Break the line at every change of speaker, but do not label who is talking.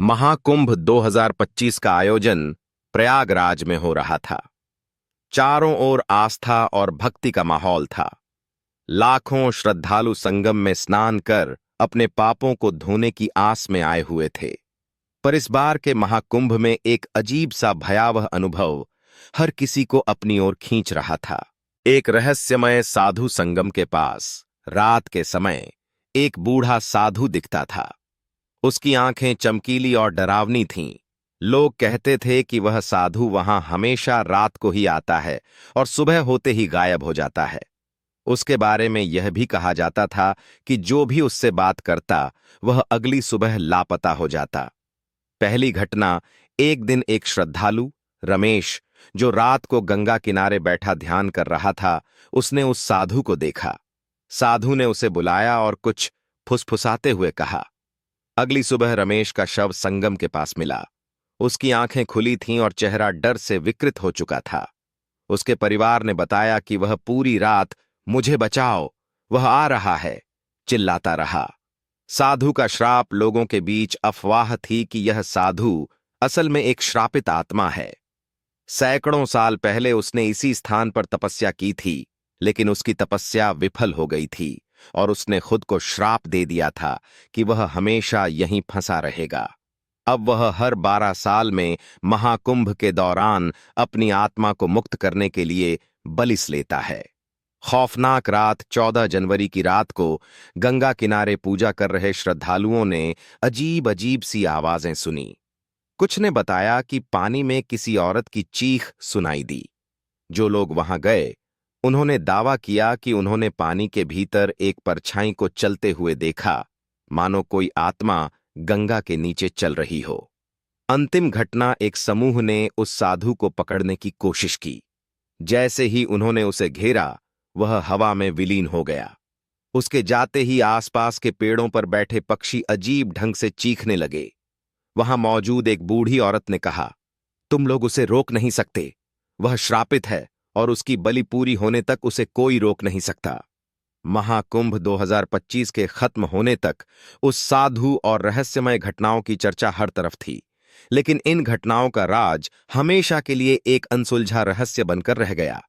महाकुंभ 2025 का आयोजन प्रयागराज में हो रहा था। चारों ओर आस्था और भक्ति का माहौल था। लाखों श्रद्धालु संगम में स्नान कर अपने पापों को धोने की आस में आए हुए थे। पर इस बार के महाकुंभ में एक अजीब सा भयावह अनुभव हर किसी को अपनी ओर खींच रहा था। एक रहस्यमय साधु संगम के पास रात के समय एक बूढ़ा साधु दिखता था। उसकी आंखें चमकीली और डरावनी थीं। लोग कहते थे कि वह साधु वहां हमेशा रात को ही आता है और सुबह होते ही गायब हो जाता है। उसके बारे में यह भी कहा जाता था कि जो भी उससे बात करता वह अगली सुबह लापता हो जाता। पहली घटना, एक दिन एक श्रद्धालु रमेश, जो रात को गंगा किनारे बैठा ध्यान कर रहा था, उसने उस साधु को देखा। साधु ने उसे बुलाया और कुछ फुसफुसाते हुए कहा। अगली सुबह रमेश का शव संगम के पास मिला। उसकी आंखें खुली थीं और चेहरा डर से विकृत हो चुका था। उसके परिवार ने बताया कि वह पूरी रात मुझे बचाओ, वह आ रहा है, चिल्लाता रहा। साधु का श्राप लोगों के बीच अफवाह थी कि यह साधु असल में एक श्रापित आत्मा है। सैकड़ों साल पहले उसने इसी स्थान पर तपस्या की थी, लेकिन उसकी तपस्या विफल हो गई थी और उसने खुद को श्राप दे दिया था कि वह हमेशा यहीं फंसा रहेगा। अब वह हर 12 साल में महाकुंभ के दौरान अपनी आत्मा को मुक्त करने के लिए बलिस लेता है। खौफनाक रात 14 जनवरी की रात को गंगा किनारे पूजा कर रहे श्रद्धालुओं ने अजीब अजीब सी आवाजें सुनी। कुछ ने बताया कि पानी में किसी औरत की चीख सुनाई दी। जो लोग वहां गए, उन्होंने दावा किया कि उन्होंने पानी के भीतर एक परछाई को चलते हुए देखा, मानो कोई आत्मा गंगा के नीचे चल रही हो। अंतिम घटना, एक समूह ने उस साधु को पकड़ने की कोशिश की। जैसे ही उन्होंने उसे घेरा, वह हवा में विलीन हो गया। उसके जाते ही आसपास के पेड़ों पर बैठे पक्षी अजीब ढंग से चीखने लगे। वहां मौजूद एक बूढ़ी औरत ने कहा, तुम लोग उसे रोक नहीं सकते, वह श्रापित है और उसकी बलि पूरी होने तक उसे कोई रोक नहीं सकता। महाकुंभ 2025 के खत्म होने तक उस साधु और रहस्यमय घटनाओं की चर्चा हर तरफ थी, लेकिन इन घटनाओं का राज हमेशा के लिए एक अनसुलझा रहस्य बनकर रह गया।